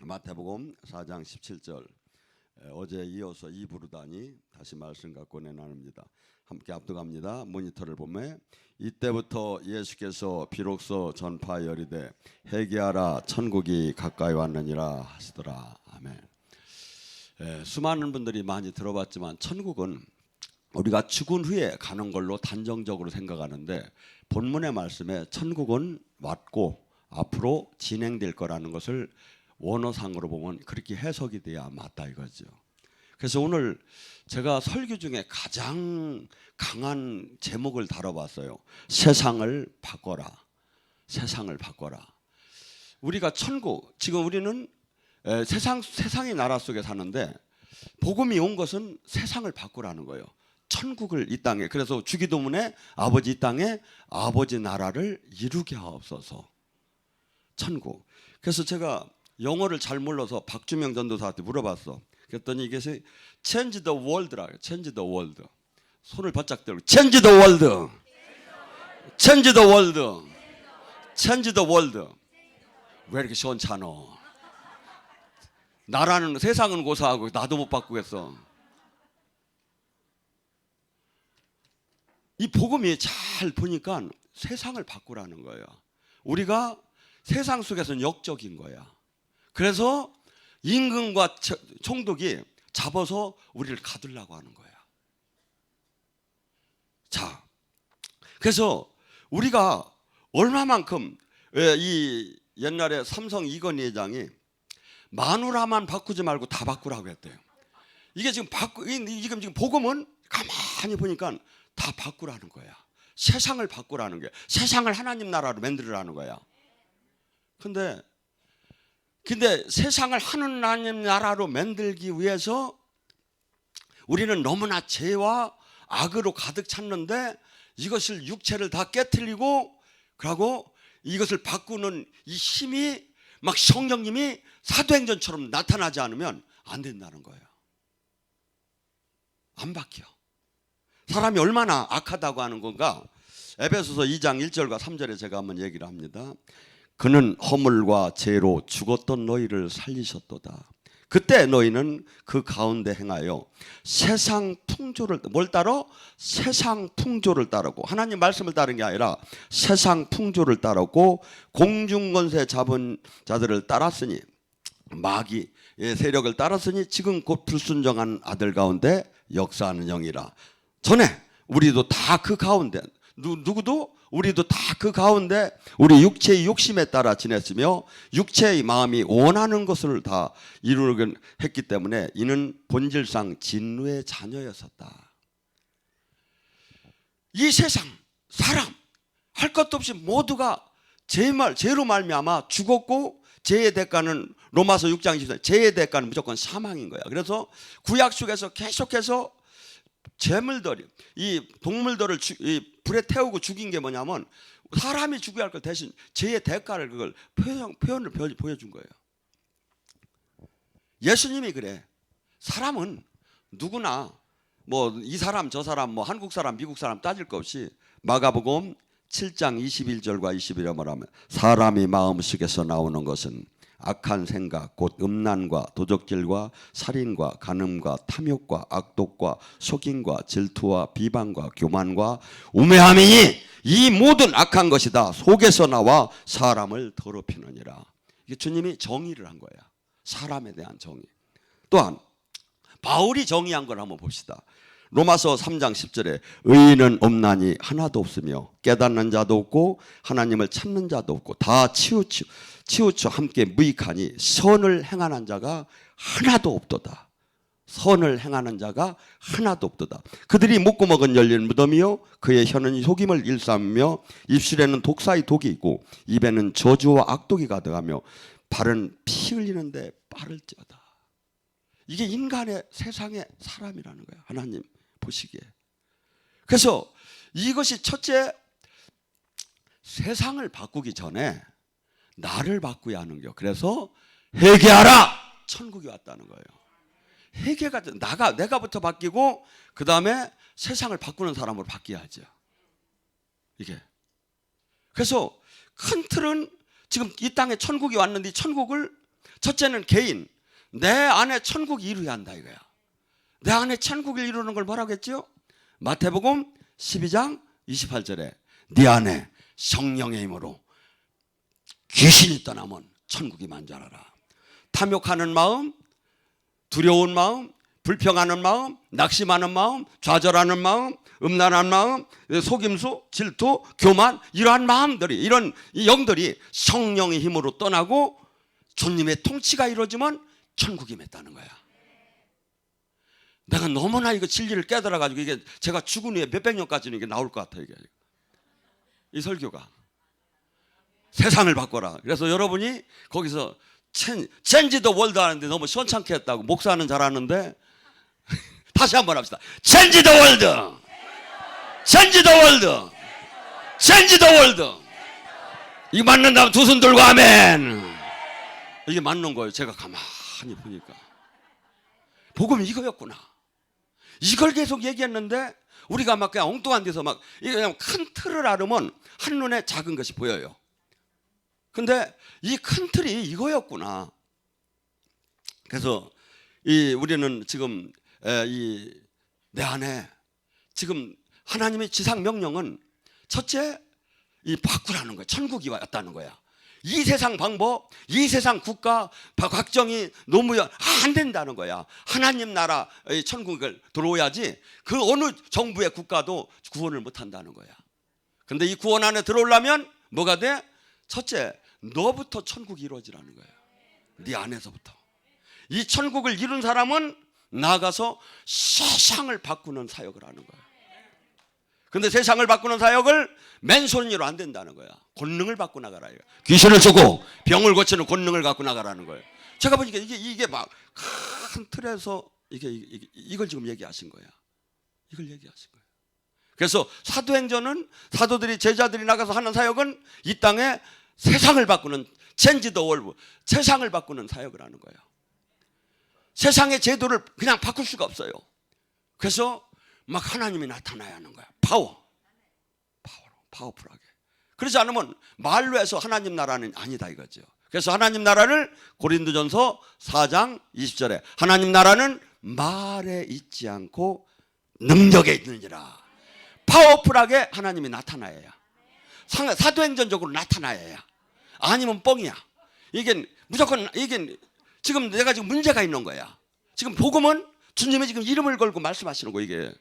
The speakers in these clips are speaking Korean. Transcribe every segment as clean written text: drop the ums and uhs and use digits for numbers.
마태복음 4장 17절 어제 이어서 이부르다니 다시 말씀 갖고 나눕니다. 함께 압도갑니다. 모니터를 보면 이때부터 예수께서 비로소 전파 열이되 회개하라 천국이 가까이 왔느니라 하시더라. 아멘. 수많은 분들이 많이 들어봤지만 천국은 우리가 죽은 후에 가는 걸로 단정적으로 생각하는데 본문의 말씀에 천국은 왔고 앞으로 진행될 거라는 것을 원어상으로 보면 그렇게 해석이 돼야 맞다 이거죠. 그래서 오늘 제가 설교 중에 가장 강한 제목을 다뤄봤어요. 세상을 바꿔라. 세상을 바꿔라. 우리가 천국, 지금 우리는 세상의 나라 속에 사는데 복음이 온 것은 세상을 바꾸라는 거예요. 천국을 이 땅에, 그래서 주기도문에 아버지 이 땅에 아버지 나라를 이루게 하옵소서. 천국. 그래서 제가 영어를 잘 몰라서 박주명 전도사한테 물어봤어. 그랬더니 이게 change the world라. change the world. 손을 바짝 들고 change the world. change the world. change the world. 왜 이렇게 시원찮어? 나라는 세상은 고사하고 나도 못 바꾸겠어. 이 복음이 잘 보니까 세상을 바꾸라는 거예요. 우리가 세상 속에서는 역적인 거야. 그래서 임금과 총독이 잡아서 우리를 가두려고 하는 거야. 자, 그래서 우리가 얼마만큼 이 옛날에 삼성 이건희 회장이 마누라만 바꾸지 말고 다 바꾸라고 했대요. 이게 지금 지금 복음은 가만히 보니까 다 바꾸라는 거야. 세상을 바꾸라는 거야. 세상을 하나님 나라로 만들으라는 거야. 근데 세상을 하나님 나라로 만들기 위해서 우리는 너무나 죄와 악으로 가득 찼는데 이것을 육체를 다 깨트리고 그러고 이것을 바꾸는 이 힘이 막 성령님이 사도행전처럼 나타나지 않으면 안 된다는 거예요. 안 바뀌어. 사람이 얼마나 악하다고 하는 건가? 에베소서 2장 1절과 3절에 제가 한번 얘기를 합니다. 그는 허물과 죄로 죽었던 너희를 살리셨도다. 그때 너희는 그 가운데 행하여 세상 풍조를 뭘 따라? 세상 풍조를 따르고 하나님 말씀을 따르는 게 아니라 세상 풍조를 따르고 공중권세 잡은 자들을 따랐으니 마귀의 세력을 따랐으니 지금 곧 불순종한 아들 가운데 역사하는 영이라. 전에 우리도 다 그 가운데 누구도 우리도 다 그 가운데 우리 육체의 욕심에 따라 지냈으며 육체의 마음이 원하는 것을 다 이루려고 했기 때문에 이는 본질상 진노의 자녀였었다. 이 세상 사람 할 것도 없이 모두가 죄로 말미암아 죽었고 죄의 대가는 로마서 6장 24절 죄의 대가는 무조건 사망인 거야. 그래서 구약 속에서 계속해서 재물들이 이 동물들을 불에 태우고 죽인 게 뭐냐면 사람이 죽어야 할 걸 대신 죄의 대가를 그걸 표현을 보여준 거예요. 예수님이 그래. 사람은 누구나 뭐 이 사람 저 사람 뭐 한국 사람 미국 사람 따질 거 없이 마가복음 7장 21절과 21절에 말하면 사람이 마음속에서 나오는 것은 악한 생각 곧 음란과 도적질과 살인과 간음과 탐욕과 악독과 속임과 질투와 비방과 교만과 우매함이니 이 모든 악한 것이다 속에서 나와 사람을 더럽히느니라. 이게 주님이 정의를 한 거야. 사람에 대한 정의. 또한 바울이 정의한 걸 한번 봅시다. 로마서 3장 10절에 의인은 없나니 하나도 없으며 깨닫는 자도 없고 하나님을 찾는 자도 없고 다 치우쳐 함께 무익하니 선을 행하는 자가 하나도 없도다. 선을 행하는 자가 하나도 없도다. 그들이 목구멍은 열린 무덤이요 그의 혀는 속임을 일삼으며 입술에는 독사의 독이 있고 입에는 저주와 악독이 가득하며 발은 피 흘리는데 빠를지어다. 이게 인간의 세상의 사람이라는 거예요. 하나님 보시기에. 그래서 이것이 첫째, 세상을 바꾸기 전에 나를 바꾸어야 하는 거예요. 그래서 회개하라 천국이 왔다는 거예요. 회개가 내가부터 바뀌고 그 다음에 세상을 바꾸는 사람으로 바뀌어야죠. 이게. 그래서 큰 틀은 지금 이 땅에 천국이 왔는데 천국을 첫째는 개인, 내 안에 천국이 이루어야 한다 이거야. 내 안에 천국을 이루는 걸 뭐라고 했죠? 마태복음 12장 28절에 네 안에 성령의 힘으로 귀신이 떠나면 천국이 만전하라. 탐욕하는 마음, 두려운 마음, 불평하는 마음, 낙심하는 마음, 좌절하는 마음, 음란한 마음, 속임수, 질투, 교만, 이러한 마음들이, 이런 영들이 성령의 힘으로 떠나고 주님의 통치가 이루어지면 천국이 맺다는 거야. 내가 너무나 이거 진리를 깨달아가지고 이게 제가 죽은 후에 몇백 년까지는 이게 나올 것 같아요. 이게. 이 설교가 세상을 바꿔라. 그래서 여러분이 거기서 체인지 더 월드 하는데 너무 시원찮게 했다고. 목사는 잘하는데 다시 한번 합시다. 체인지 더 월드, 체인지 더 월드, 체인지 더 월드. 이거 맞는다면 두 손 들고 아멘. 이게 맞는 거예요. 제가 가만히 보니까 복음이 이거였구나. 이걸 계속 얘기했는데 우리가 막 그냥 엉뚱한 데서 막 그냥 큰 틀을 알으면 한눈에 작은 것이 보여요. 근데 이 큰 틀이 이거였구나. 그래서 우리는 지금 내 안에 지금 하나님의 지상 명령은 첫째 바꾸라는 거야. 천국이 왔다는 거야. 이 세상 방법, 이 세상 국가, 각정이 너무 안 된다는 거야. 하나님 나라 천국을 들어오야지 그 어느 정부의 국가도 구원을 못 한다는 거야. 근데 이 구원 안에 들어오려면 뭐가 돼? 첫째, 너부터 천국이 이루어지라는 거예요. 네 안에서부터. 이 천국을 이룬 사람은 나아가서 세상을 바꾸는 사역을 하는 거예요. 근데 세상을 바꾸는 사역을 맨손으로 안 된다는 거야. 권능을 받고 나가라. 귀신을 쫓고 병을 고치는 권능을 갖고 나가라는 거예요. 제가 보니까 이게 막 큰 틀에서 이걸 지금 얘기하신 거야. 이걸 얘기하신 거예요. 그래서 사도행전은 사도들이 제자들이 나가서 하는 사역은 이 땅에 세상을 바꾸는 체인지 더 월드, 세상을 바꾸는 사역을 하는 거예요. 세상의 제도를 그냥 바꿀 수가 없어요. 그래서 막 하나님이 나타나야 하는 거야. 파워풀하게. 그러지 않으면 말로 해서 하나님 나라는 아니다 이거죠. 그래서 하나님 나라를 고린도전서 4장 20절에 하나님 나라는 말에 있지 않고 능력에 있느니라. 파워풀하게 하나님이 나타나야. 사도행전적으로 나타나야. 아니면 뻥이야. 이게 무조건 이게 지금 내가 지금 문제가 있는 거야. 지금 복음은 주님의 지금 이름을 걸고 말씀하시는 거 이게.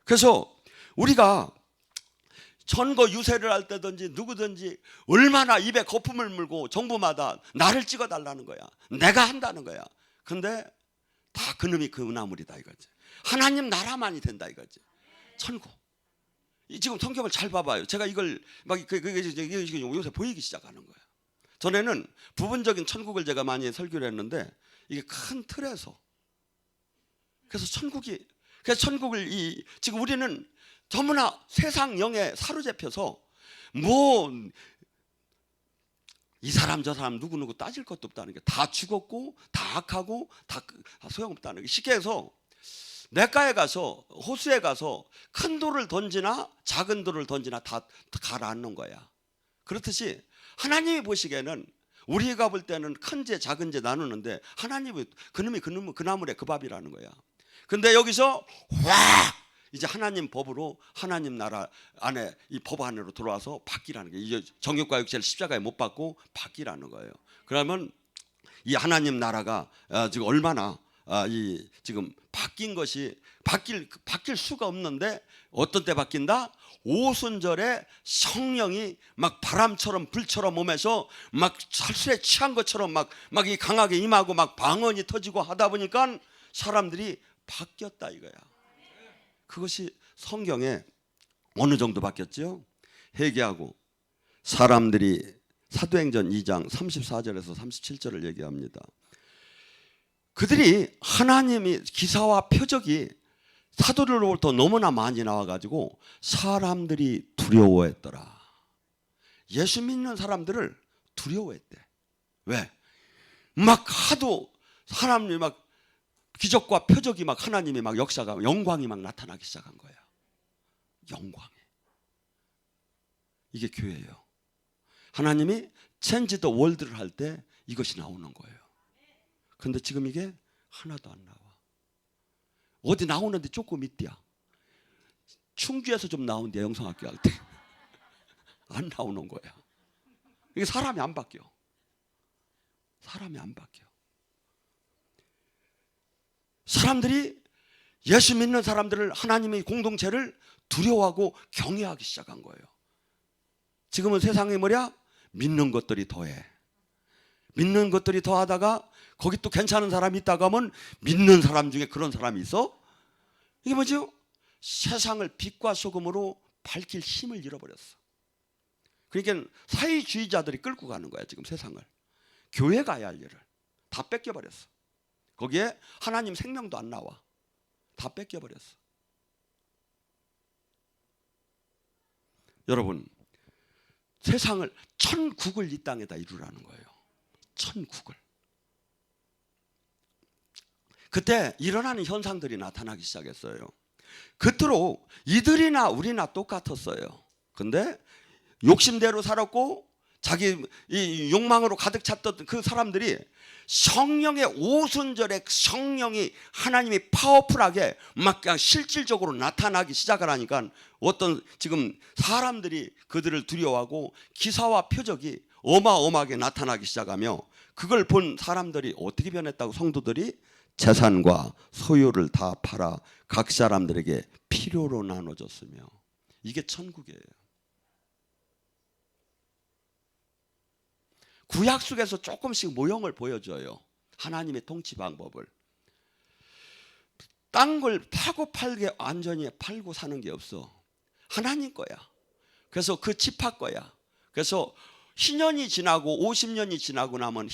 그래서 우리가 선거 유세를 할 때든지 누구든지 얼마나 입에 거품을 물고 정부마다 나를 찍어달라는 거야. 내가 한다는 거야. 근데 다 그놈이 그 나물이다 이거지. 하나님 나라만이 된다 이거지. 천국. 지금 성경을 잘 봐봐요. 제가 이걸 막 요새 보이기 시작하는 거야. 전에는 부분적인 천국을 제가 많이 설교를 했는데 이게 큰 틀에서. 그래서 천국을 지금 우리는 너무나 세상 영에 사로잡혀서 뭐 이 사람 저 사람 누구 따질 것도 없다는 게 다 죽었고 다 악하고 다 소용없다는 게 쉽게 해서 냇가에 가서 호수에 가서 큰 돌을 던지나 작은 돌을 던지나 다 가라앉는 거야. 그렇듯이 하나님이 보시기에는 우리가 볼 때는 큰 죄 작은 죄 나누는데 하나님이 그놈이 그 나물의 그 밥이라는 거야. 근데 여기서 이제 하나님 법으로 하나님 나라 안에 이 법 안으로 들어와서 바뀌라는 거예요. 이제 정욕과 육체를 십자가에 못 박고 바뀌라는 거예요. 그러면 이 하나님 나라가 지금 얼마나 지금 바뀐 것이 바뀔 수가 없는데 어떤 때 바뀐다? 오순절에 성령이 막 바람처럼 불처럼 오면서 막 살술에 취한 것처럼 막 이 강하게 임하고 막 방언이 터지고 하다 보니까 사람들이 바뀌었다 이거야. 그것이 성경에 어느 정도 바뀌었죠? 회개하고 사람들이 사도행전 2장 34절에서 37절을 얘기합니다. 그들이 하나님이 기사와 표적이 사도들로부터 너무나 많이 나와가지고 사람들이 두려워했더라. 예수 믿는 사람들을 두려워했대. 왜? 막 하도 사람들이 막 기적과 표적이 막 하나님이 막 역사가 영광이 막 나타나기 시작한 거야. 영광이. 이게 교회예요. 하나님이 체인지 더 월드를 할 때 이것이 나오는 거예요. 그런데 지금 이게 하나도 안 나와. 어디 나오는데 조금 있대야. 충주에서 좀 나온대, 영성학교 할 때. 안 나오는 거야. 이게 사람이 안 바뀌어. 사람이 안 바뀌어. 사람들이 예수 믿는 사람들을, 하나님의 공동체를 두려워하고 경외하기 시작한 거예요. 지금은 세상에 뭐냐? 믿는 것들이 더해. 믿는 것들이 더하다가 거기 또 괜찮은 사람이 있다고 하면 믿는 사람 중에 그런 사람이 있어? 이게 뭐죠? 세상을 빛과 소금으로 밝힐 힘을 잃어버렸어. 그러니까 사회주의자들이 끌고 가는 거야, 지금 세상을. 교회가 해야 할 일을 다 뺏겨버렸어. 거기에 하나님 생명도 안 나와. 다 뺏겨버렸어. 여러분, 세상을, 천국을 이 땅에다 이루라는 거예요. 천국을. 그때 일어나는 현상들이 나타나기 시작했어요. 그토록 이들이나 우리나 똑같았어요. 근데 욕심대로 살았고 자기 이 욕망으로 가득 찼던 그 사람들이 성령의 오순절에 성령이, 하나님이 파워풀하게 막 그냥 실질적으로 나타나기 시작을 하니까 어떤 지금 사람들이 그들을 두려워하고 기사와 표적이 어마어마하게 나타나기 시작하며, 그걸 본 사람들이 어떻게 변했다고? 성도들이 재산과 소유를 다 팔아 각 사람들에게 필요로 나눠줬으며. 이게 천국이에요. 구약 속에서 조금씩 모형을 보여줘요. 하나님의 통치 방법을. 딴 걸 파고 팔게 완전히 팔고 사는 게 없어. 하나님 거야. 그래서 그 지파 거야. 그래서 희년이 지나고 50년이 지나고 나면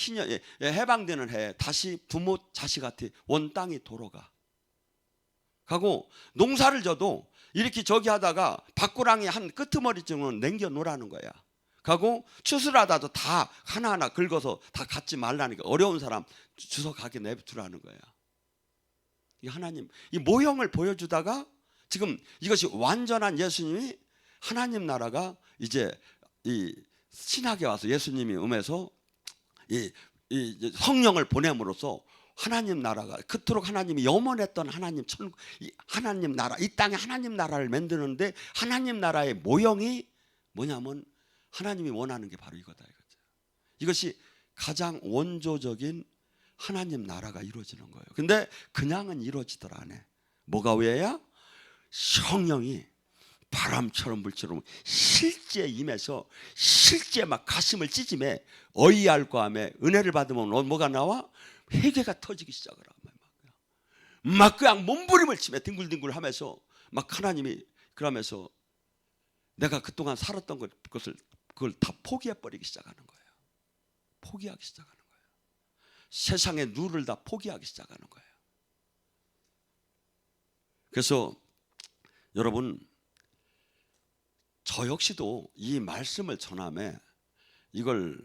해방되는 해에 다시 부모 자식한테 원 땅이 돌아가. 가고 농사를 져도 이렇게 저기 하다가 밭구랑이 한 끄트머리쯤은 남겨 놓으라는 거야. 가고 추수하다도 다 하나하나 긁어서 다 갖지 말라니까. 어려운 사람 주워 가게 내두라는 거야. 이 하나님, 이 모형을 보여주다가 지금 이것이 완전한 예수님이, 하나님 나라가 이제 이 신학에 와서 예수님이 음해서 이 성령을 보냄으로써 하나님 나라가, 그토록 하나님이 염원했던 하나님 천국, 하나님 나라, 이 땅에 하나님 나라를 만드는데 하나님 나라의 모형이 뭐냐면 하나님이 원하는 게 바로 이거다, 이거죠. 이것이 가장 원조적인 하나님 나라가 이루어지는 거예요. 근데 그냥은 이루어지더라 안 해. 뭐가 왜야? 성령이 바람처럼 물처럼 실제 임해서 실제 막 가슴을 찢음에 어이할고 하며 은혜를 받으면 뭐가 나와? 회개가 터지기 시작을 하면 막 그냥 몸부림을 치며 뒹굴뒹굴 하면서 막 하나님이 그러면서 내가 그동안 살았던 그걸 다 포기해버리기 시작하는 거예요. 포기하기 시작하는 거예요. 세상의 누를 다 포기하기 시작하는 거예요. 그래서 여러분, 저 역시도 이 말씀을 전함에 이걸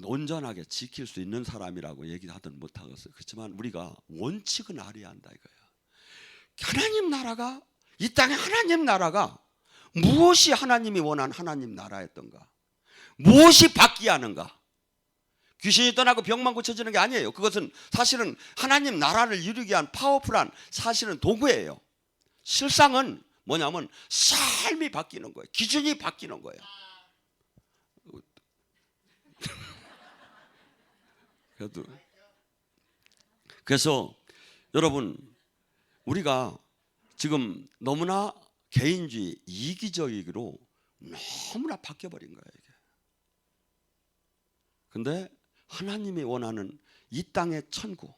온전하게 지킬 수 있는 사람이라고 얘기하든 못하겠어요. 그렇지만 우리가 원칙은 알아야 한다 이거예요. 하나님 나라가, 이 땅에 하나님 나라가 무엇이 하나님이 원한 하나님 나라였던가, 무엇이 바뀌어야 하는가. 귀신이 떠나고 병만 고쳐지는 게 아니에요. 그것은 사실은 하나님 나라를 이루기 위한 파워풀한 사실은 도구예요. 실상은 뭐냐면 삶이 바뀌는 거예요. 기준이 바뀌는 거예요. 그래서 여러분, 우리가 지금 너무나 개인주의, 이기적이기로 너무나 바뀌어버린 거예요, 이게. 근데 하나님이 원하는 이 땅의 천국,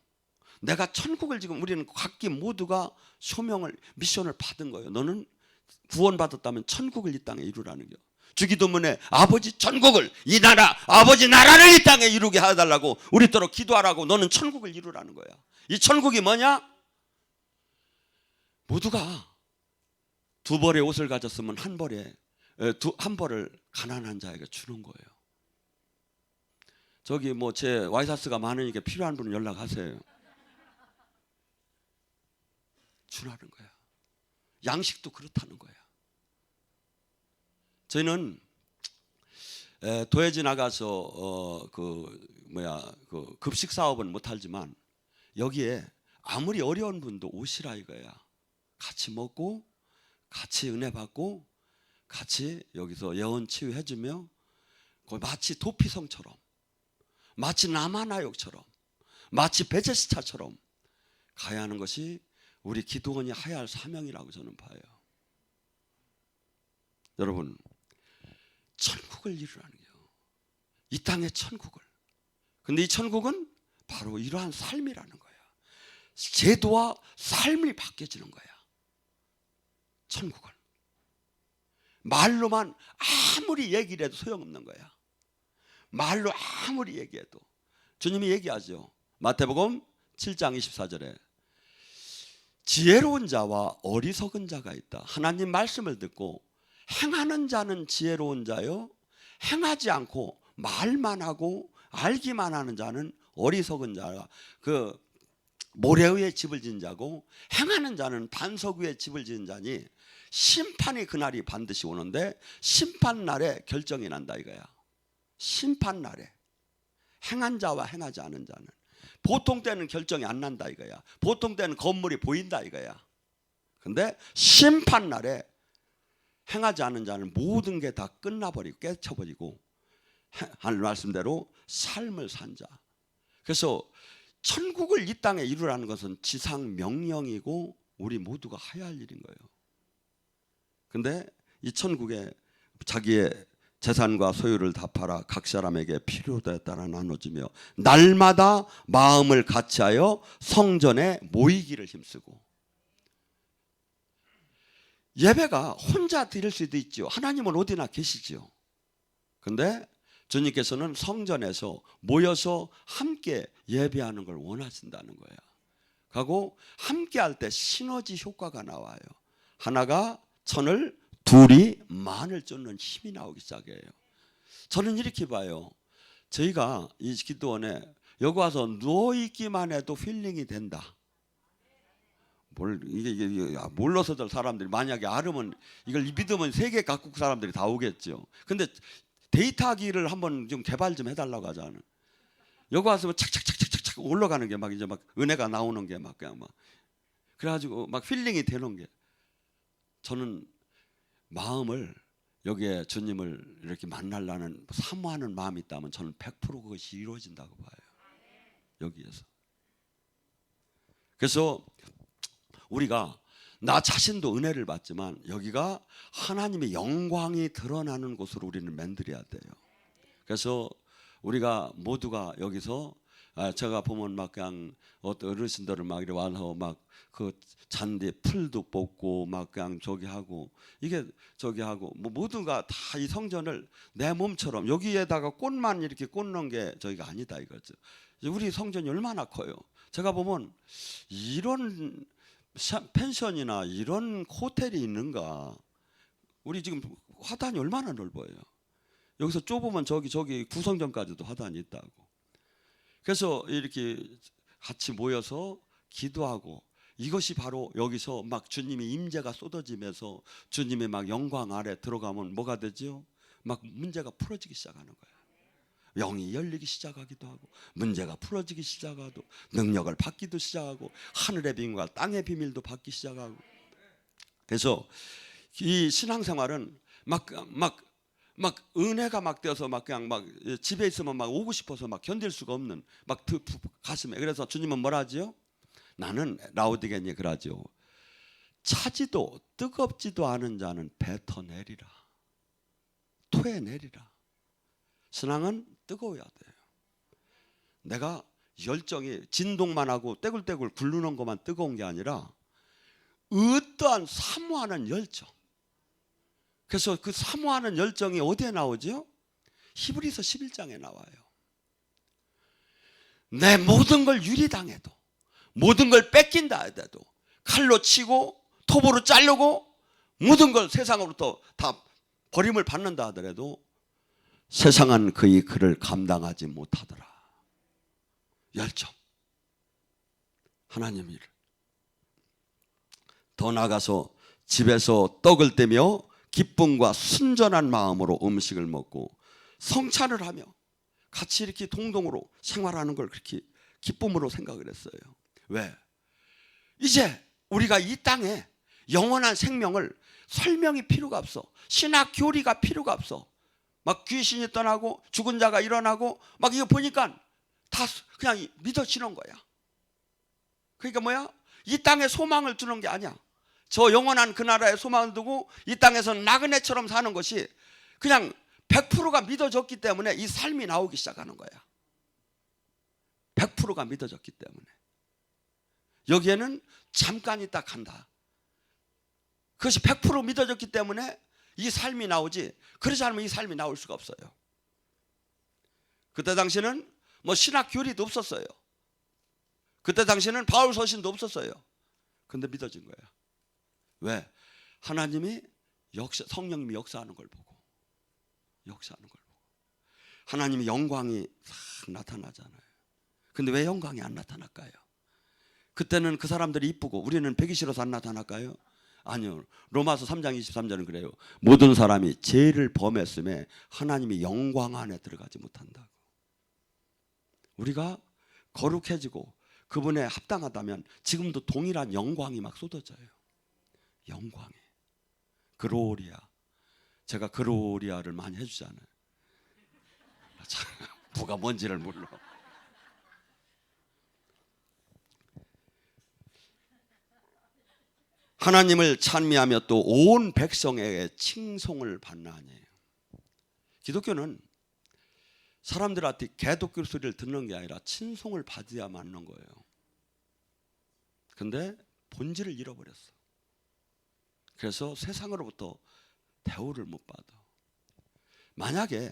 내가 천국을 지금 우리는 각기 모두가 소명을, 미션을 받은 거예요. 너는 구원받았다면 천국을 이 땅에 이루라는 거예요. 주기도문에 아버지 천국을, 이 나라, 아버지 나라를 이 땅에 이루게 해달라고 우리도록 기도하라고, 너는 천국을 이루라는 거야. 이 천국이 뭐냐? 모두가 두 벌의 옷을 가졌으면 한 벌을 가난한 자에게 주는 거예요. 저기 뭐 제 와이사스가 많으니까 필요한 분은 연락하세요. 주라는 거야. 양식도 그렇다는 거야. 저희는 도해지 나가서 그 급식 사업은 못하지만 여기에 아무리 어려운 분도 오시라 이거야. 같이 먹고 같이 은혜 받고 같이 여기서 예언 치유해주며 마치 도피성처럼, 마치 남하나역처럼, 마치 베제스타처럼 가야 하는 것이 우리 기도원이 해야 할 사명이라고 저는 봐요. 여러분, 천국을 이루라는 거예요. 이 땅의 천국을. 근데 이 천국은 바로 이러한 삶이라는 거예요. 제도와 삶이 바뀌어지는 거야. 천국은 말로만 아무리 얘기를 해도 소용없는 거야. 말로 아무리 얘기해도. 주님이 얘기하죠. 마태복음 7장 24절에 지혜로운 자와 어리석은 자가 있다. 하나님 말씀을 듣고 행하는 자는 지혜로운 자요, 행하지 않고 말만 하고 알기만 하는 자는 어리석은 자가, 그 모래 위에 집을 지은 자고 행하는 자는 반석 위에 집을 지은 자니 심판이 그날이 반드시 오는데 심판 날에 결정이 난다 이거야. 심판 날에 행한 자와 행하지 않은 자는 보통 때는 결정이 안 난다 이거야. 보통 때는 건물이 보인다 이거야. 근데 심판 날에 행하지 않은 자는 모든 게 다 끝나버리고 깨쳐버리고 하나님 말씀대로 삶을 산 자. 그래서 천국을 이 땅에 이루라는 것은 지상 명령이고 우리 모두가 해야 할 일인 거예요. 근데 이 천국에 자기의 재산과 소유를 다 팔아 각 사람에게 필요에 따라 나눠주며 날마다 마음을 같이하여 성전에 모이기를 힘쓰고. 예배가 혼자 드릴 수도 있죠. 하나님은 어디나 계시죠. 근데 주님께서는 성전에서 모여서 함께 예배하는 걸 원하신다는 거예요. 그리고 함께 할 때 시너지 효과가 나와요. 하나가 천을, 둘이 만을 쫓는 힘이 나오기 시작해요. 저는 이렇게 봐요. 저희가 이 기도원에 여기 와서 누워있기만 해도 힐링이 된다. 이게 몰라서들 사람들이 만약에 알으면 이걸 믿으면 세계 각국 사람들이 다 오겠죠. 근데 데이터기를 한번 좀 개발 좀 해달라고 하잖아. 여기 와서 착착착착착 올라가는 게 막 이제 막 은혜가 나오는 게 막 그냥 막 그래가지고 막 필링이 되는 게, 저는 마음을 여기에 주님을 이렇게 만나려는 사모하는 마음이 있다면 저는 100% 그것이 이루어진다고 봐요. 여기에서. 그래서 우리가 나 자신도 은혜를 받지만 여기가 하나님의 영광이 드러나는 곳으로 우리는 만들어야 돼요. 그래서 우리가 모두가 여기서 제가 보면 막 그냥 어떤 어르신들을 막 이렇게 와서 막 그 잔디 풀도 뽑고 막 그냥 저기 하고 이게 저기 하고 뭐 모두가 다 이 성전을 내 몸처럼 여기에다가 꽃만 이렇게 꽂는 게 저희가 아니다 이거죠. 우리 성전이 얼마나 커요. 제가 보면 이런 펜션이나 이런 호텔이 있는가. 우리 지금 화단이 얼마나 넓어요. 여기서 좁으면 저기 구성전까지도 화단이 있다고. 그래서 이렇게 같이 모여서 기도하고, 이것이 바로 여기서 막 주님의 임재가 쏟아지면서 주님의 막 영광 아래 들어가면 뭐가 되죠? 막 문제가 풀어지기 시작하는 거예요. 영이 열리기 시작하기도 하고, 문제가 풀어지기 시작하고, 능력을 받기도 시작하고, 하늘의 비밀과 땅의 비밀도 받기 시작하고. 그래서 이 신앙생활은 막 은혜가 막 되어서 막 그냥 막 집에 있으면 막 오고 싶어서 막 견딜 수가 없는 막 가슴에. 그래서 주님은 뭐라 하지요? 나는 라우디게니 그러죠. 차지도 뜨겁지도 않은 자는 뱉어내리라. 토해내리라. 신앙은 뜨거워야 돼요. 내가 열정이 진동만 하고 떼굴떼굴 굴르는 것만 뜨거운 게 아니라 어떠한 사모하는 열정. 그래서 그 사모하는 열정이 어디에 나오죠? 히브리서 11장에 나와요. 내 모든 걸 유리당해도, 모든 걸 뺏긴다 해도, 칼로 치고 톱으로 자르고 모든 걸 세상으로부터 다 버림을 받는다 하더라도 세상은 그의 그를 감당하지 못하더라. 열정. 하나님 일. 더 나아가서 집에서 떡을 떼며 기쁨과 순전한 마음으로 음식을 먹고 성찬을 하며 같이 이렇게 동동으로 생활하는 걸 그렇게 기쁨으로 생각을 했어요. 왜? 이제 우리가 이 땅에 영원한 생명을 설명이 필요가 없어. 신학 교리가 필요가 없어. 막 귀신이 떠나고 죽은 자가 일어나고 막 이거 보니까 다 그냥 믿어지는 거야. 그러니까 뭐야? 이 땅에 소망을 두는 게 아니야. 저 영원한 그 나라에 소망을 두고 이 땅에서 나그네처럼 사는 것이 그냥 100%가 믿어졌기 때문에 이 삶이 나오기 시작하는 거야. 100%가 믿어졌기 때문에. 여기에는 잠깐 있다 간다. 그것이 100% 믿어졌기 때문에 이 삶이 나오지, 그렇지 않으면 이 삶이 나올 수가 없어요. 그때 당시는 뭐 신학 교리도 없었어요. 그때 당시는 바울 서신도 없었어요. 근데 믿어진 거야. 왜? 하나님이 성령님이 역사하는 걸 보고, 역사하는 걸 보고. 하나님의 영광이 싹 나타나잖아요. 근데 왜 영광이 안 나타날까요? 그때는 그 사람들이 이쁘고 우리는 배기 싫어서 안 나타날까요? 아니요. 로마서 3장 23절은 그래요. 모든 사람이 죄를 범했음에 하나님이 영광 안에 들어가지 못한다고. 우리가 거룩해지고 그분에 합당하다면 지금도 동일한 영광이 막 쏟아져요. 영광이. 그로리아. 제가 그로리아를 많이 해주잖아요. 누가 뭔지를 몰라. 하나님을 찬미하며 또 온 백성에게 칭송을 받나니. 기독교는 사람들한테 개독교 소리를 듣는 게 아니라 친송을 받아야 맞는 거예요. 근데 본질을 잃어버렸어. 그래서 세상으로부터 대우를 못 받아. 만약에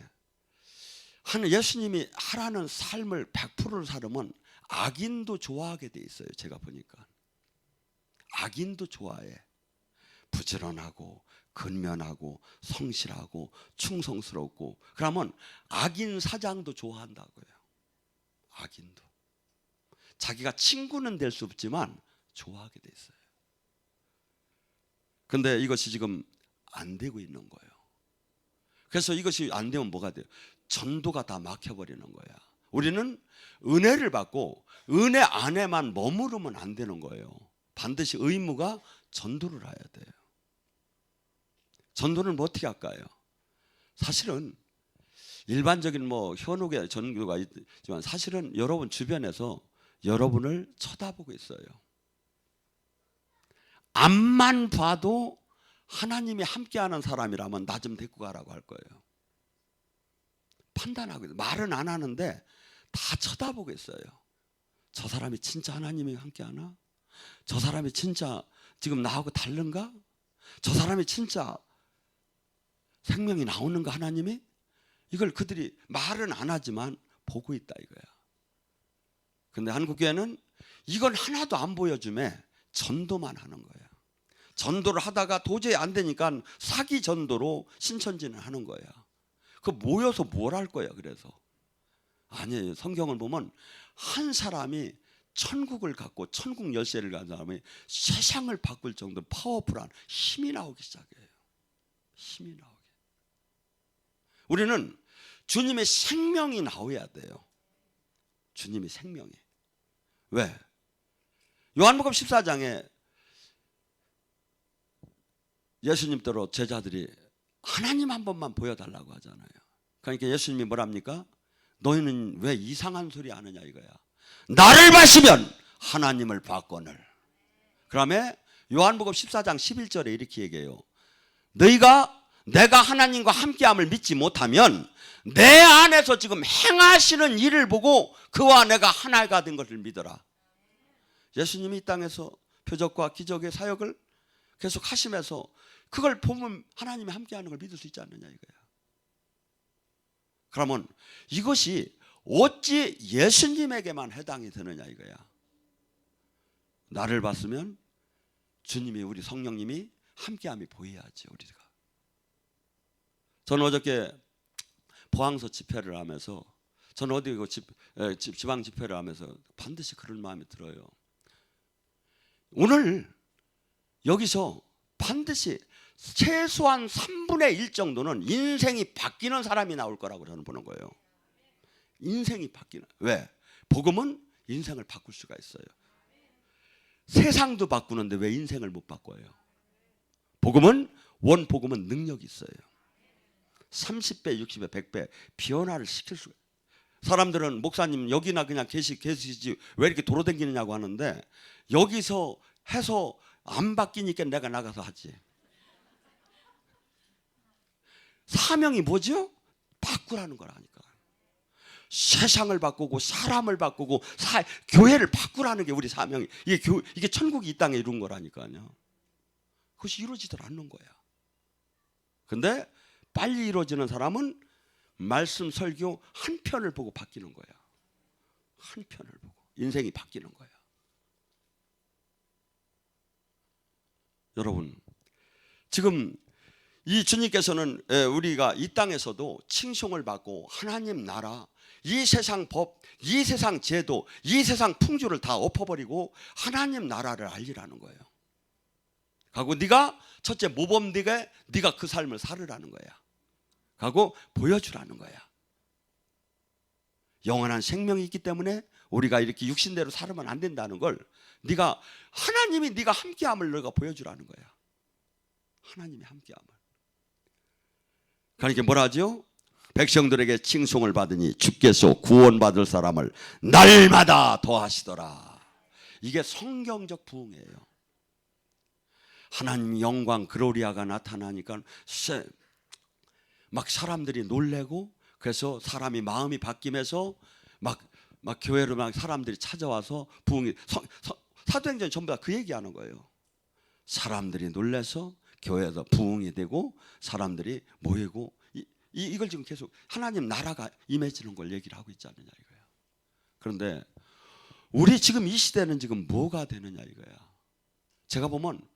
예수님이 하라는 삶을 100%를 살으면 악인도 좋아하게 돼 있어요. 제가 보니까. 악인도 좋아해. 부지런하고 근면하고 성실하고 충성스럽고. 그러면 악인 사장도 좋아한다고요. 악인도. 자기가 친구는 될 수 없지만 좋아하게 돼 있어요. 근데 이것이 지금 안 되고 있는 거예요. 그래서 이것이 안 되면 뭐가 돼요? 전도가 다 막혀버리는 거야. 우리는 은혜를 받고 은혜 안에만 머무르면 안 되는 거예요. 반드시 의무가 전도를 해야 돼요. 전도는 뭐 어떻게 할까요? 사실은 일반적인 뭐 현혹의 전교가 있지만 사실은 여러분 주변에서 여러분을 쳐다보고 있어요. 앞만 봐도 하나님이 함께하는 사람이라면 나 좀 데리고 가라고 할 거예요. 판단하고 있어요. 말은 안 하는데 다 쳐다보고 있어요. 저 사람이 진짜 하나님이 함께하나? 저 사람이 진짜 지금 나하고 다른가? 저 사람이 진짜 생명이 나오는가 하나님이? 이걸 그들이 말은 안 하지만 보고 있다 이거야. 근데 한국교회는 이건 하나도 안 보여주매 전도만 하는 거야. 전도를 하다가 도저히 안 되니까 사기 전도로 신천지는 하는 거야. 그 모여서 뭘 할 거야 그래서. 아니에요. 성경을 보면 한 사람이 천국을 갖고 천국 열쇠를 가진 사람이 세상을 바꿀 정도로 파워풀한 힘이 나오기 시작해요. 힘이 나오게. 우리는 주님의 생명이 나와야 돼요. 주님의 생명이. 왜? 요한복음 14장에 예수님께로 제자들이 하나님 한 번만 보여달라고 하잖아요. 그러니까 예수님이 뭐랍니까? 너희는 왜 이상한 소리 하느냐 이거야. 나를 마시면 하나님을 봤거늘. 그다음에 요한복음 14장 11절에 이렇게 얘기해요. 너희가 내가 하나님과 함께함을 믿지 못하면 내 안에서 지금 행하시는 일을 보고 그와 내가 하나가 된 것을 믿어라. 예수님이 이 땅에서 표적과 기적의 사역을 계속 하시면서 그걸 보면 하나님이 함께하는 걸 믿을 수 있지 않느냐 이거야. 그러면 이것이 어찌 예수님에게만 해당이 되느냐 이거야. 나를 봤으면 주님이 우리 성령님이 함께함이 보여야지 우리가. 저는 어저께 포항서 집회를 하면서 저는 어디 지방 집회를 하면서 반드시 그런 마음이 들어요. 오늘 여기서 반드시 최소한 3분의 1 정도는 인생이 바뀌는 사람이 나올 거라고 저는 보는 거예요. 인생이 바뀌는. 왜? 복음은 인생을 바꿀 수가 있어요. 세상도 바꾸는데 왜 인생을 못 바꿔요? 복음은 원복음은 능력이 있어요. 30배, 60배, 100배 변화를 시킬 수가 있어요. 사람들은 목사님 여기나 그냥 계시지 왜 이렇게 돌아다니느냐고 하는데 여기서 해서 안 바뀌니까 내가 나가서 하지. 사명이 뭐죠? 바꾸라는 거라니까. 세상을 바꾸고 사람을 바꾸고 교회를 바꾸라는 게 우리 사명이. 이게 천국이 이 땅에 이룬 거라니까요. 그것이 이루어지질 않는 거야. 근데 빨리 이루어지는 사람은 말씀 설교 한 편을 보고 바뀌는 거야. 한 편을 보고 인생이 바뀌는 거야. 여러분, 지금 이 주님께서는 우리가 이 땅에서도 칭송을 받고 하나님 나라, 이 세상 법, 이 세상 제도, 이 세상 풍조를 다 엎어버리고 하나님 나라를 알리라는 거예요. 하고 네가 첫째 모범되게 네가 그 삶을 살으라는 거야. 하고 보여주라는 거야. 영원한 생명이 있기 때문에 우리가 이렇게 육신대로 살으면 안 된다는 걸 네가 하나님이 네가 함께함을 너가 보여주라는 거야. 하나님이 함께함을. 그러니까 뭐라 하죠? 백성들에게 칭송을 받으니 주께서 구원받을 사람을 날마다 더하시더라. 이게 성경적 부흥이에요. 하나님 영광 그로리아가 나타나니까 막 사람들이 놀래고 그래서 사람이 마음이 바뀌면서 막 교회로 막 사람들이 찾아와서 부흥이 사도행전 전부 다 그 얘기하는 거예요. 사람들이 놀래서 교회에서 부흥이 되고 사람들이 모이고 이걸 지금 계속 하나님 나라가 임해지는 걸 얘기를 하고 있지 않느냐 이거야. 그런데 우리 지금 이 시대는 지금 뭐가 되느냐 이거야. 제가 보면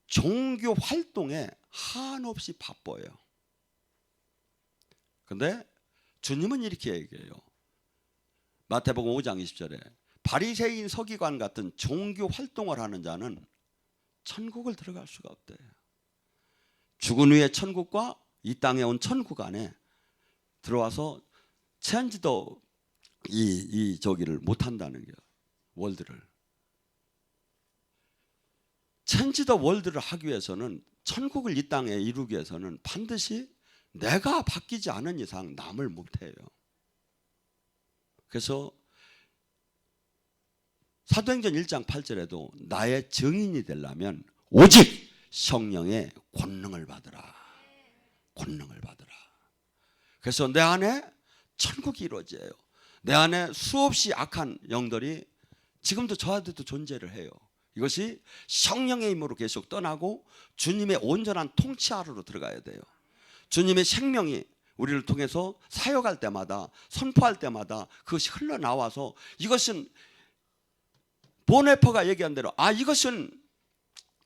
종교 활동에 한없이 바빠요. 근데 주님은 이렇게 얘기해요. 마태복음 5장 20절에 바리새인 서기관 같은 종교 활동을 하는 자는 천국을 들어갈 수가 없대요. 죽은 후에 천국과 이 땅에 온 천국 안에 들어와서 체인지도 저기를 못 한다는 거예요. 월드를. 체인지 더 월드를 하기 위해서는 천국을 이 땅에 이루기 위해서는 반드시 내가 바뀌지 않은 이상 남을 못해요. 그래서 사도행전 1장 8절에도 나의 증인이 되려면 오직 성령의 권능을 받으라. 권능을 받으라. 그래서 내 안에 천국이 이루어져요. 내 안에 수없이 악한 영들이 지금도 저한테도 존재를 해요. 이것이 성령의 힘으로 계속 떠나고 주님의 온전한 통치 아래로 들어가야 돼요. 주님의 생명이 우리를 통해서 사역할 때마다 선포할 때마다 그것이 흘러나와서 이것은 보네퍼가 얘기한 대로 이것은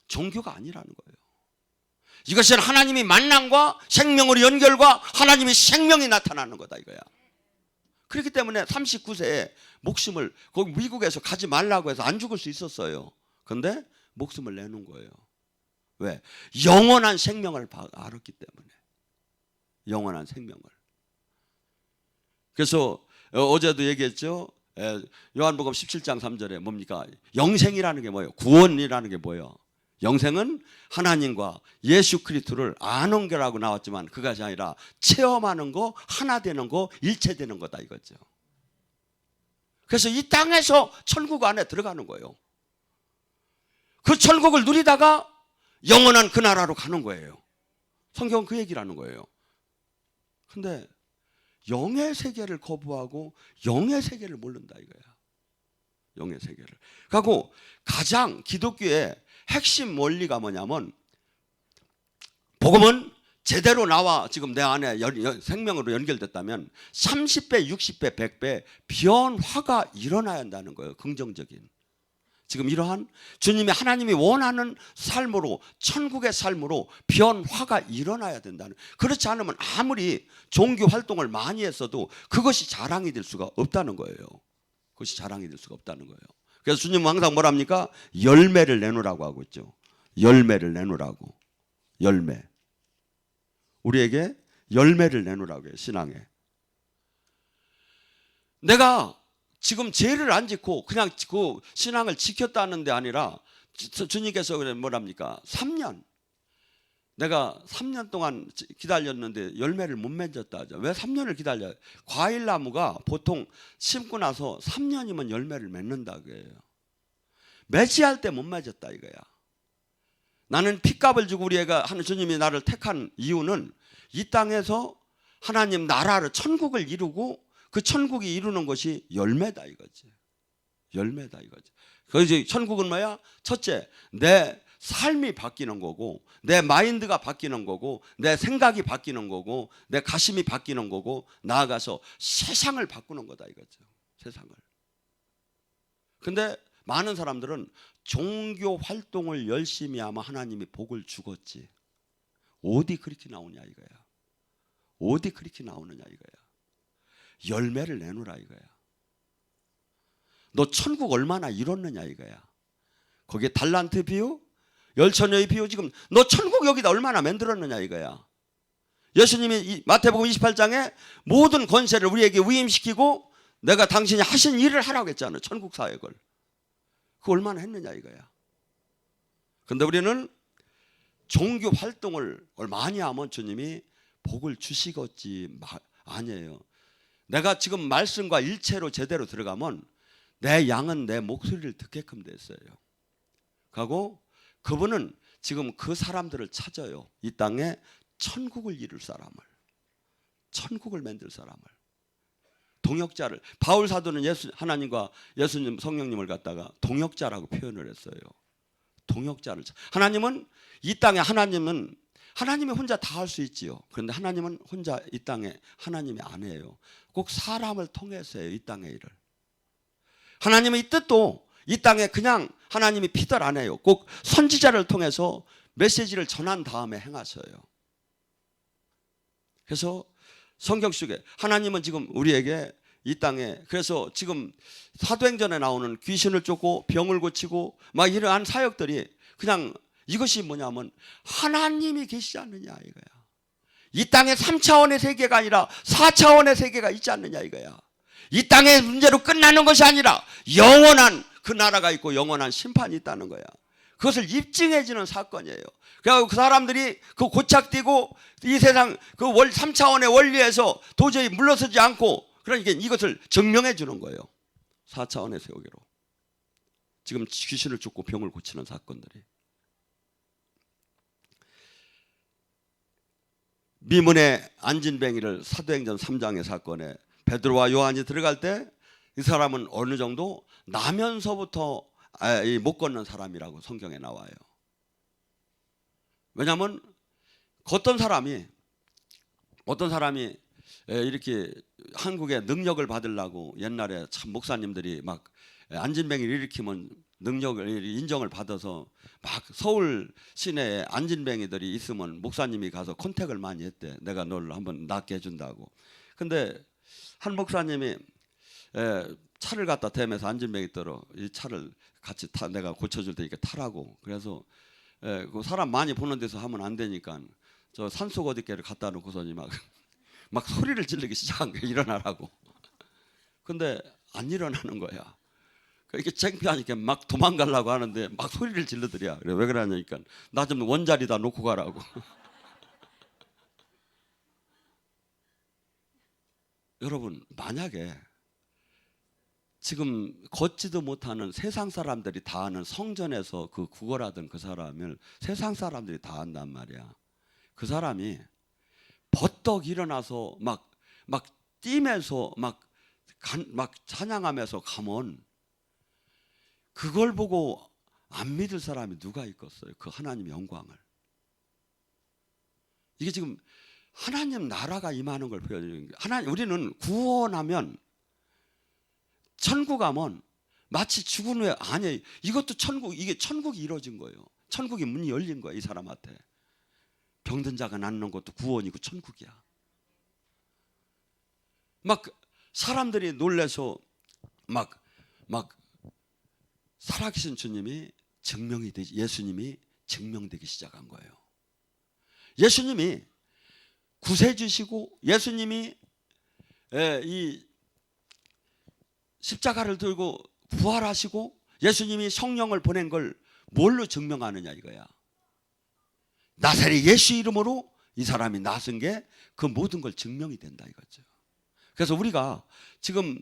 종교가 아니라는 거예요. 이것은 하나님이 만남과 생명으로 연결과 하나님의 생명이 나타나는 거다 이거야. 그렇기 때문에 39세에 목숨을 거기 미국에서 가지 말라고 해서 안 죽을 수 있었어요. 그런데 목숨을 내놓은 거예요. 왜? 영원한 생명을 알았기 때문에. 영원한 생명을. 그래서 어제도 얘기했죠. 요한복음 17장 3절에 뭡니까? 영생이라는 게 뭐예요? 구원이라는 게 뭐예요? 영생은 하나님과 예수 그리스도를 아는 거라고 나왔지만 그것이 아니라 체험하는 거, 하나 되는 거, 일체되는 거다 이거죠. 그래서 이 땅에서 천국 안에 들어가는 거예요. 그 천국을 누리다가 영원한 그 나라로 가는 거예요. 성경은 그 얘기를 하는 거예요. 근데 영의 세계를 거부하고 영의 세계를 모른다 이거야. 영의 세계를. 그리고 가장 기독교의 핵심 원리가 뭐냐면 복음은 제대로 나와 지금 내 안에 생명으로 연결됐다면 30배, 60배, 100배 변화가 일어나야 한다는 거예요. 긍정적인. 지금 이러한 주님이 하나님이 원하는 삶으로 천국의 삶으로 변화가 일어나야 된다는. 그렇지 않으면 아무리 종교 활동을 많이 했어도 그것이 자랑이 될 수가 없다는 거예요. 그것이 자랑이 될 수가 없다는 거예요. 그래서 주님은 항상 뭐랍니까? 열매를 내놓으라고 하고 있죠. 열매를 내놓으라고. 열매. 우리에게 열매를 내놓으라고 해요. 신앙에. 내가 지금 죄를 안 짓고 그냥 그 신앙을 지켰다는 데 아니라 주님께서 그래 뭐랍니까? 3년. 내가 3년 동안 기다렸는데 열매를 못 맺었다 하죠. 왜 3년을 기다려요? 과일나무가 보통 심고 나서 3년이면 열매를 맺는다고 해요. 매지할 때 못 맺었다 이거야. 나는 핏값을 주고 우리 애가 주님이 나를 택한 이유는 이 땅에서 하나님 나라를 천국을 이루고 그 천국이 이루는 것이 열매다 이거지. 열매다 이거지. 그래서 천국은 뭐야? 첫째, 내 삶이 바뀌는 거고, 내 마인드가 바뀌는 거고, 내 생각이 바뀌는 거고, 내 가심이 바뀌는 거고, 나아가서 세상을 바꾸는 거다 이거죠. 세상을. 근데 많은 사람들은 종교 활동을 열심히 하면 하나님이 복을 주겠지. 어디 그렇게 나오냐 이거야. 어디 그렇게 나오느냐 이거야. 열매를 내놓으라 이거야. 너 천국 얼마나 이뤘느냐 이거야. 거기에 달란트 비유, 열처녀의 비유, 지금 너 천국 여기다 얼마나 만들었느냐 이거야. 예수님이 마태복음 28장에 모든 권세를 우리에게 위임시키고 내가 당신이 하신 일을 하라고 했잖아요. 천국 사역을. 그거 얼마나 했느냐 이거야. 근데 우리는 종교 활동을 많이 하면 주님이 복을 주시겠지 아니에요. 내가 지금 말씀과 일체로 제대로 들어가면 내 양은 내 목소리를 듣게끔 됐어요. 그리고 그분은 지금 그 사람들을 찾아요. 이 땅에 천국을 이룰 사람을, 천국을 만들 사람을, 동역자를. 바울 사도는 하나님과 예수님 성령님을 갖다가 동역자라고 표현을 했어요. 동역자를. 하나님은 이 땅에 하나님이 혼자 다 할 수 있지요. 그런데 하나님은 혼자 이 땅에 하나님이 안 해요. 꼭 사람을 통해서 해요. 이 땅의 일을. 하나님의 이 뜻도 이 땅에 그냥 하나님이 피들 안 해요. 꼭 선지자를 통해서 메시지를 전한 다음에 행하셔요. 그래서 성경 속에 하나님은 지금 우리에게 이 땅에, 그래서 지금 사도행전에 나오는 귀신을 쫓고 병을 고치고 막 이러한 사역들이 그냥 이것이 뭐냐면 하나님이 계시지 않느냐 이거야. 이 땅에 3차원의 세계가 아니라 4차원의 세계가 있지 않느냐 이거야. 이 땅의 문제로 끝나는 것이 아니라 영원한 그 나라가 있고 영원한 심판이 있다는 거야. 그것을 입증해 주는 사건이에요. 그래서 그 사람들이 그 고착되고 이 세상 그 3차원의 원리에서 도저히 물러서지 않고, 그러니까 이것을 증명해 주는 거예요. 4차원의 세계로. 지금 귀신을 쫓고 병을 고치는 사건들이. 미문의 안진뱅이를 사도행전 3장의 사건에 베드로와 요한이 들어갈 때 이 사람은 어느 정도 나면서부터 못 걷는 사람이라고 성경에 나와요. 왜냐하면 어떤 사람이 이렇게 한국에 능력을 받으려고 옛날에 참 목사님들이 막 안진뱅이를 일으키면 능력을 인정을 받아서 막 서울 시내에 안진뱅이들이 있으면 목사님이 가서 컨택을 많이 했대. 내가 너를 한번 낫게 해준다고. 근데 한 목사님이 차를 갖다 대면서 안진뱅이 떨어 이 차를 같이 내가 고쳐줄 테니까 타라고. 그래서 그 사람 많이 보는 데서 하면 안 되니까 저 산속 어디께를 갖다 놓고서니 막 소리를 지르기 시작한 거야. 일어나라고. 근데 안 일어나는 거야. 이렇게 창피하니까 막 도망가려고 하는데 막 소리를 질러드려. 그래, 왜 그러냐니까 나 좀 원자리다 놓고 가라고. 여러분, 만약에 지금 걷지도 못하는 세상 사람들이 다 아는 성전에서 그 구걸하던 그 사람을 세상 사람들이 다 안단 말이야. 그 사람이 버떡 일어나서 막 뛰면서 막 찬양하면서 가면 그걸 보고 안 믿을 사람이 누가 있겠어요? 그 하나님의 영광을. 이게 지금 하나님 나라가 임하는 걸 보여주는 거예요. 우리는 구원하면 천국 가면 마치 죽은 후에 아니에요. 이것도 이게 천국이 이루어진 거예요. 천국의 문이 열린 거예요. 이 사람한테. 병든 자가 낫는 것도 구원이고 천국이야. 막 사람들이 놀라서 막 살아계신 주님이 예수님이 증명되기 시작한 거예요. 예수님이 구세주시고 예수님이 이 십자가를 들고 부활하시고 예수님이 성령을 보낸 걸 뭘로 증명하느냐 이거야. 나사렛 예수 이름으로 이 사람이 나선 게 그 모든 걸 증명이 된다 이거죠. 그래서 우리가 지금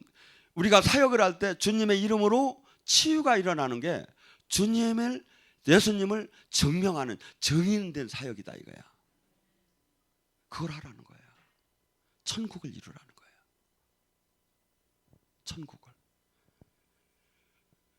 우리가 사역을 할 때 주님의 이름으로 치유가 일어나는 게 주님을 예수님을 증명하는 증인된 사역이다 이거야. 그걸 하라는 거야. 천국을 이루라는 거야. 천국을.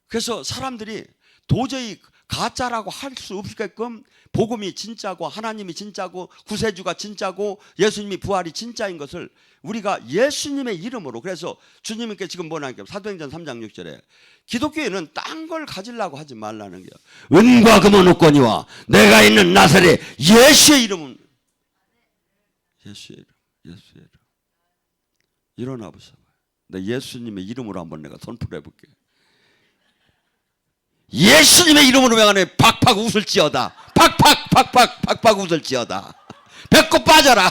그래서 사람들이 도저히 가짜라고 할 수 없게끔 복음이 진짜고 하나님이 진짜고 구세주가 진짜고 예수님이 부활이 진짜인 것을 우리가 예수님의 이름으로, 그래서 주님께 지금 뭐냐면 사도행전 3장 6절에 기독교인은 딴 걸 가지려고 하지 말라는 게, 은과 금은 없거니와 내가 있는 나사렛 예수의 이름은, 예수의 이름, 예수의 이름. 일어나 보세요. 내 예수님의 이름으로 한번 내가 선포를 해볼게. 예수님의 이름으로 명하네. 팍팍 웃을지어다. 팍팍 웃을지어다. 배꼽 빠져라.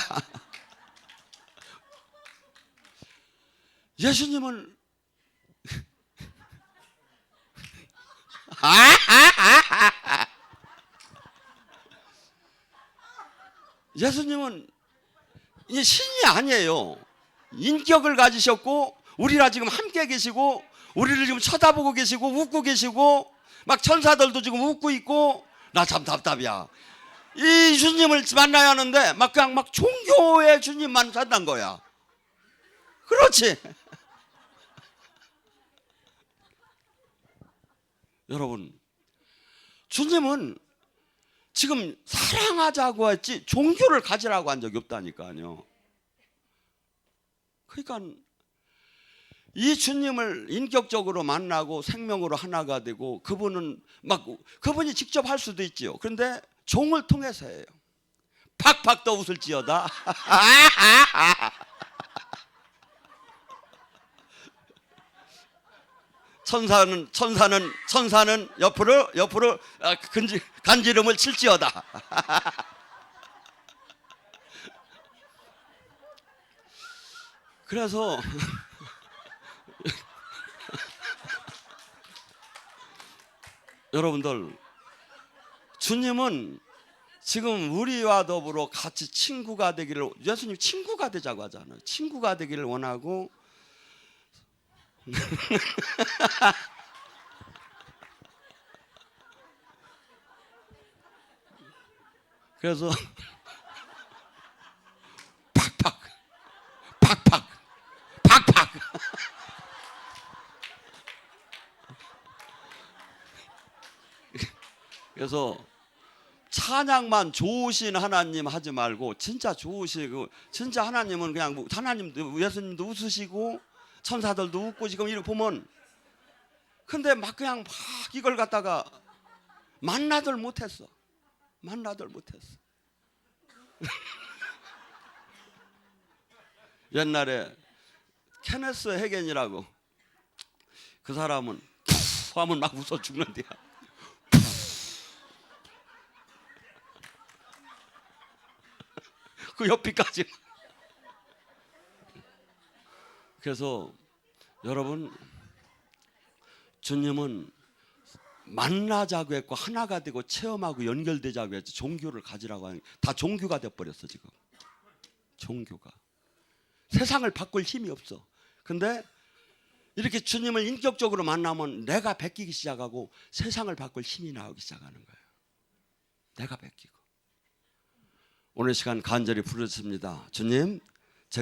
예수님은 예수님은 이제 신이 아니에요. 인격을 가지셨고 우리랑 지금 함께 계시고 우리를 지금 쳐다보고 계시고 웃고 계시고 막 천사들도 지금 웃고 있고. 나 참 답답이야. 이 주님을 만나야 하는데 막 그냥 막 종교의 주님만 산단 거야. 그렇지. 여러분, 주님은 지금 사랑하자고 했지 종교를 가지라고 한 적이 없다니까요. 그러니까 이 주님을 인격적으로 만나고 생명으로 하나가 되고 그분은 막 그분이 직접 할 수도 있지요. 그런데 종을 통해서 해요. 팍팍 더 웃을지어다. 천사는 옆으로 간지름을 칠지어다. 그래서 여러분들, 주님은 지금 우리와 더불어 같이 친구가 되기를, 예수님 친구가 되자고 하잖아요. 친구가 되기를 원하고 그래서 팍팍 그래서 찬양만 좋으신 하나님 하지 말고 진짜 좋으시고, 진짜 하나님은 그냥 하나님도 예수님도 웃으시고 천사들도 웃고 지금 이렇게 보면, 근데 막 그냥 막 이걸 갖다가 만나들 못했어. 옛날에 케네스 해겐이라고, 그 사람은 푸 하면 막 웃어 죽는데야. 그 옆이까지. 그래서 여러분, 주님은 만나자고 했고 하나가 되고 체험하고 연결되자고 했지 종교를 가지라고 하는, 다 종교가 돼버렸어 지금. 종교가 세상을 바꿀 힘이 없어. 근데 이렇게 주님을 인격적으로 만나면 내가 베끼기 시작하고 세상을 바꿀 힘이 나오기 시작하는 거예요. 내가 베끼고. 오늘 시간 간절히 부르짖습니다. 주님,